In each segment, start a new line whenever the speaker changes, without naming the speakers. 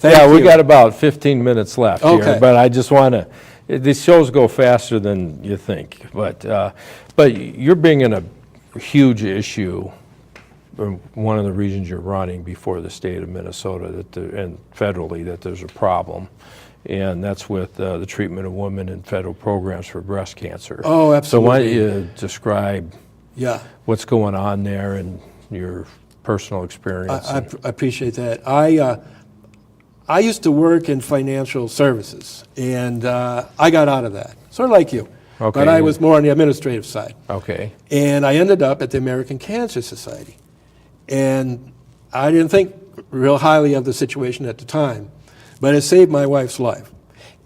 Yeah, we
you.
got about 15 minutes left
Okay.
here, but I just want to, these shows go faster than you think, but you're bringing a huge issue in one of the regions you're running before the state of Minnesota and federally that there's a problem, and that's with the treatment of women in federal programs for breast cancer.
Oh, absolutely.
So why don't you describe what's going on there and your personal experience?
I appreciate that. I used to work in financial services, and I got out of that, sort of like you.
Okay.
But I was more on the administrative side.
Okay.
And I ended up at the American Cancer Society. And I didn't think real highly of the situation at the time, but it saved my wife's life.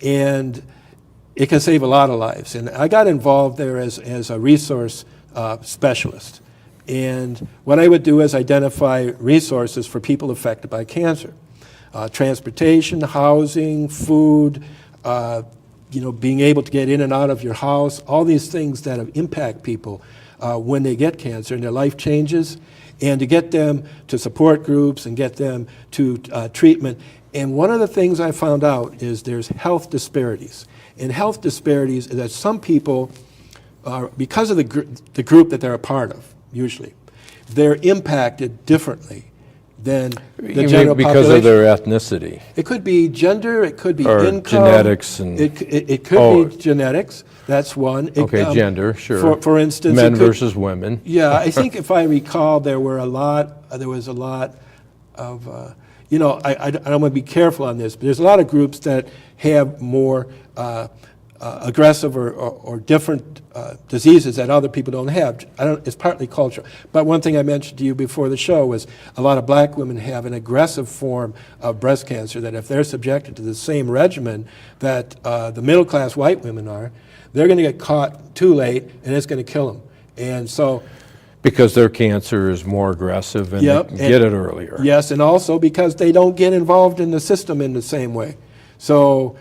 And it can save a lot of lives. And I got involved there as a resource specialist. And what I would do is identify resources for people affected by cancer. Transportation, housing, food, being able to get in and out of your house, all these things that impact people when they get cancer and their life changes, and to get them to support groups and get them to treatment. And one of the things I found out is there's health disparities. And health disparities is that some people, because of the group that they're a part of, usually, they're impacted differently than the general
because
population.
of their ethnicity.
It could be gender, it could be
or
income.
Genetics. And
it could be genetics, that's one.
Gender, sure.
For instance.
Men versus women.
Yeah, I think if I recall, there was a lot of, I don't want to be careful on this, but there's a lot of groups that have more aggressive or different diseases that other people don't have. It's partly cultural. But one thing I mentioned to you before the show was a lot of black women have an aggressive form of breast cancer that if they're subjected to the same regimen that the middle-class white women are, they're going to get caught too late and it's going to kill them. And so...
Because their cancer is more aggressive and they can get it earlier.
Yes, and also because they don't get involved in the system in the same way. So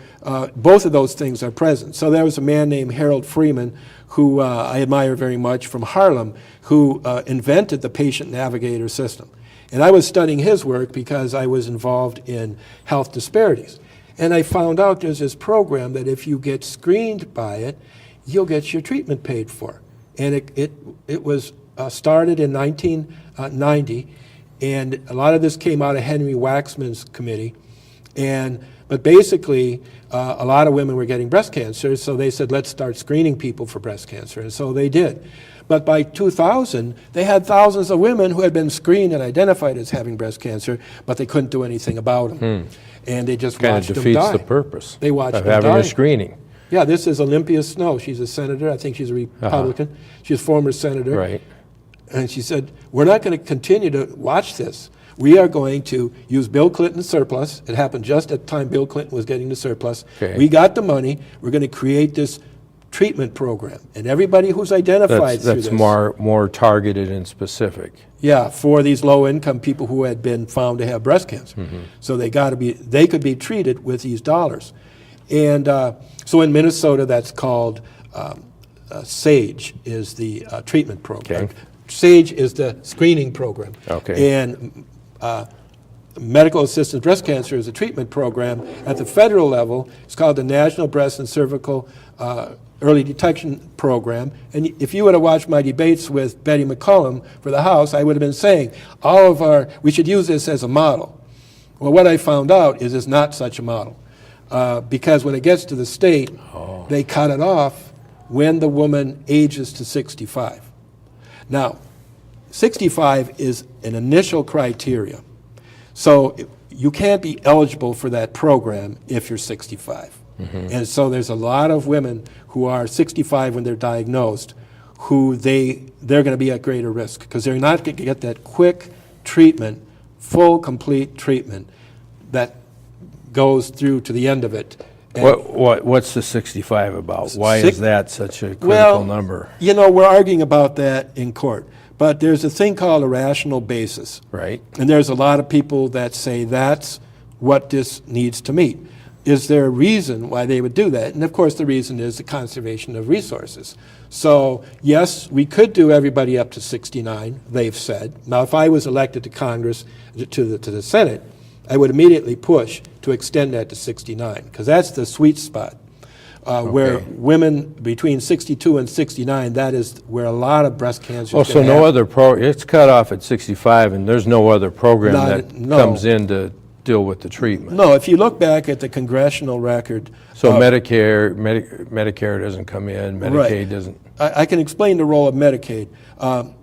both of those things are present. So there was a man named Harold Freeman, who I admire very much, from Harlem, who invented the patient navigator system. And I was studying his work because I was involved in health disparities. And I found out there's this program that if you get screened by it, you'll get your treatment paid for. And it was started in 1990, and a lot of this came out of Henry Waxman's committee. But basically, a lot of women were getting breast cancer, so they said, let's start screening people for breast cancer, and so they did. But by 2000, they had thousands of women who had been screened and identified as having breast cancer, but they couldn't do anything about them. And they just watched them die.
Kind of defeats the purpose
they watched
of
them
having
die.
a screening.
Yeah, this is Olympia Snow. She's a senator. I think she's a Republican. She's a former senator.
Right.
And she said, we're not going to continue to watch this. We are going to use Bill Clinton's surplus. It happened just at the time Bill Clinton was getting the surplus.
Okay.
We got the money. We're going to create this treatment program. And everybody who's identified through this.
That's more targeted and specific.
Yeah, for these low-income people who had been found to have breast cancer. Mm-hmm. So they could be treated with these dollars. And so in Minnesota, that's called SAGE is the treatment program.
Okay.
SAGE is the screening program.
Okay.
And medical assistance breast cancer is a treatment program. At the federal level, it's called the National Breast and Cervical Early Detection Program. And if you would have watched my debates with Betty McCollum for the House, I would have been saying, we should use this as a model. Well, what I found out is it's not such a model. Because when it gets to the state, they cut it off when the woman ages to 65. Now, 65 is an initial criteria. So you can't be eligible for that program if you're 65. Mm-hmm. And so there's a lot of women who are 65 when they're diagnosed who they're going to be at greater risk because they're not going to get that quick treatment, full, complete treatment that goes through to the end of it.
What's the 65 about? Why is that such a critical number?
You know, we're arguing about that in court. But there's a thing called a rational basis.
Right.
And there's a lot of people that say that's what this needs to meet. Is there a reason why they would do that? And of course the reason is the conservation of resources. So yes, we could do everybody up to 69, they've said. Now if I was elected to Congress, to the Senate, I would immediately push to extend that to 69, because that's the sweet spot. Where women between 62 and 69, that is where a lot of breast cancer.
Oh, so no other it's cut off at 65, and there's no other program that comes in to deal with the treatment.
No, if you look back at the congressional record.
So Medicare doesn't come in, Medicaid doesn't.
I can explain the role of Medicaid.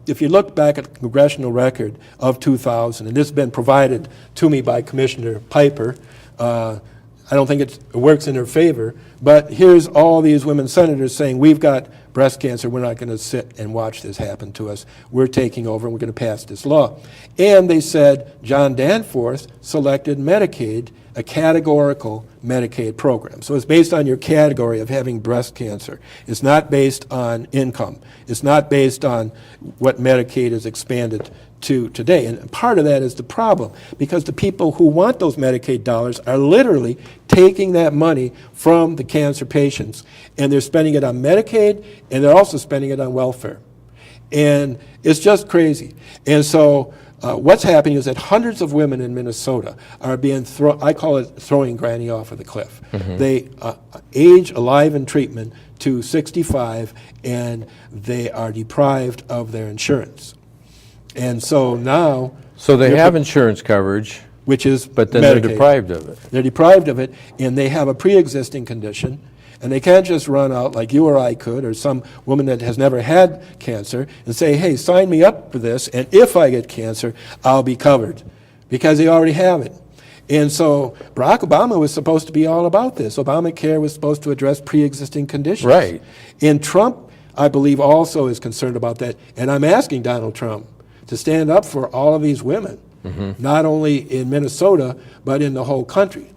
If you look back at the congressional record of 2000, and this has been provided to me by Commissioner Piper, I don't think it works in her favor, but here's all these women senators saying, we've got breast cancer, we're not going to sit and watch this happen to us. We're taking over and we're going to pass this law. And they said John Danforth selected Medicaid, a categorical Medicaid program. So it's based on your category of having breast cancer. It's not based on income. It's not based on what Medicaid has expanded to today. And part of that is the problem, because the people who want those Medicaid dollars are literally taking that money from the cancer patients, and they're spending it on Medicaid, and they're also spending it on welfare. And it's just crazy. And so what's happening is that hundreds of women in Minnesota are being I call it throwing granny off of the cliff. Mm-hmm. They age alive in treatment to 65, and they are deprived of their insurance. And so now...
So they have insurance coverage,
which is
but then
Medicaid.
They're deprived of it.
They're deprived of it, and they have a pre-existing condition, and they can't just run out like you or I could, or some woman that has never had cancer, and say, hey, sign me up for this, and if I get cancer, I'll be covered, because they already have it. And so Barack Obama was supposed to be all about this. Obamacare was supposed to address pre-existing conditions.
Right.
And Trump, I believe, also is concerned about that, and I'm asking Donald Trump to stand up for all of these women, not only in Minnesota, but in the whole country.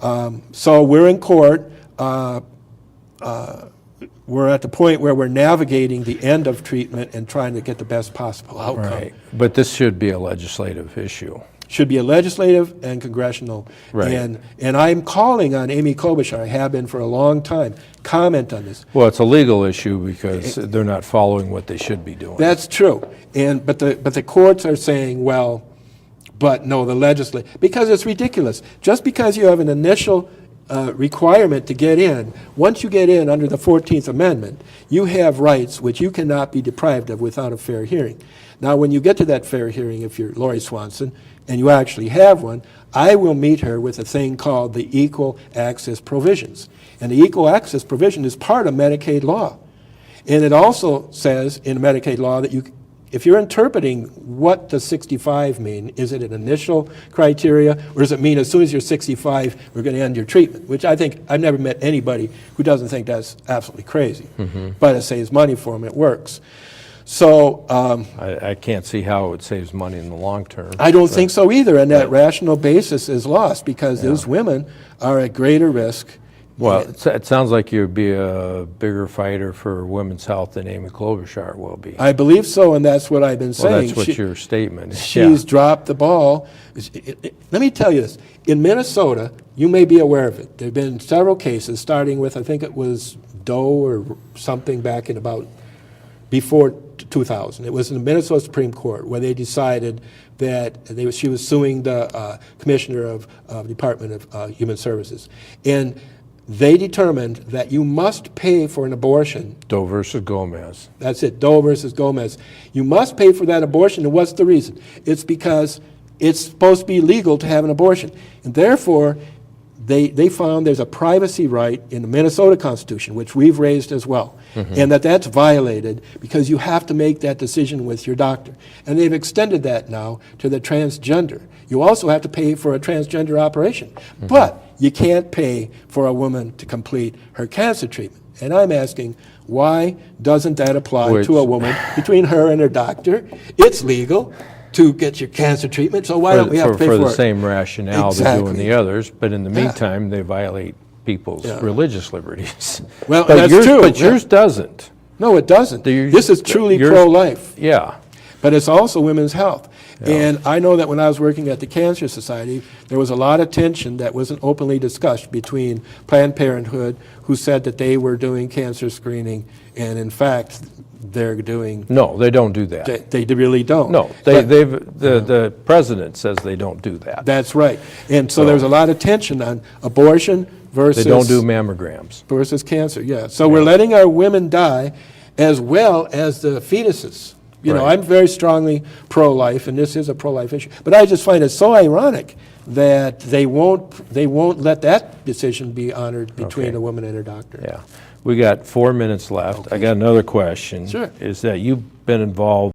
So we're in court. We're at the point where we're navigating the end of treatment and trying to get the best possible outcome.
Right. But this should be a legislative issue.
Should be a legislative and congressional.
Right.
And I'm calling on Amy Klobuchar, I have been for a long time, comment on this.
Well, it's a legal issue because they're not following what they should be doing.
That's true. But the courts are saying, well, but no, the legislature, because it's ridiculous. Just because you have an initial requirement to get in, once you get in under the 14th Amendment, you have rights which you cannot be deprived of without a fair hearing. Now, when you get to that fair hearing, if you're Lori Swanson, and you actually have one, I will meet her with a thing called the Equal Access Provisions. And the Equal Access Provision is part of Medicaid law. And it also says in Medicaid law that if you're interpreting what does 65 mean, is it an initial criteria, or does it mean as soon as you're 65, we're going to end your treatment? Which I think, I've never met anybody who doesn't think that's absolutely crazy. Mm-hmm. But it saves money for them, it works. So
I can't see how it saves money in the long term.
I don't think so either, and that rational basis is lost because those women are at greater risk.
Well, it sounds like you'd be a bigger fighter for women's health than Amy Klobuchar will be.
I believe so, and that's what I've been saying.
Well, that's what your statement is.
She's dropped the ball. Let me tell you this. In Minnesota, you may be aware of it. There have been several cases, starting with, I think it was Doe or something back in about before 2000. It was in the Minnesota Supreme Court where they decided that she was suing the commissioner of Department of Human Services. And they determined that you must pay for an abortion.
Doe versus Gomez.
That's it, Doe versus Gomez. You must pay for that abortion, and what's the reason? It's because it's supposed to be legal to have an abortion. And therefore, they found there's a privacy right in the Minnesota Constitution, which we've raised as well, and that's violated because you have to make that decision with your doctor. And they've extended that now to the transgender. You also have to pay for a transgender operation, but you can't pay for a woman to complete her cancer treatment. And I'm asking, why doesn't that apply to a woman between her and her doctor? It's legal to get your cancer treatment, so why don't we have to pay for it?
For the same rationale they're doing the others, but in the meantime, they violate people's religious liberties.
Well,
but
that's true.
But yours doesn't.
No, it doesn't. This is truly pro-life.
Yeah.
But it's also women's health. And I know that when I was working at the Cancer Society, there was a lot of tension that wasn't openly discussed between Planned Parenthood, who said that they were doing cancer screening, and in fact, they're doing.
No, they don't do that.
They really don't.
No, the president says they don't do that.
That's right. And so there's a lot of tension on abortion versus.
They don't do mammograms.
Versus cancer, yeah. So we're letting our women die as well as the fetuses. You know,
Right.
I'm very strongly pro-life, and this is a pro-life issue. But I just find it so ironic that they won't let that decision be honored between a woman and her doctor.
Yeah. We got 4 minutes left. I got another question.
Sure.
Is that you've been involved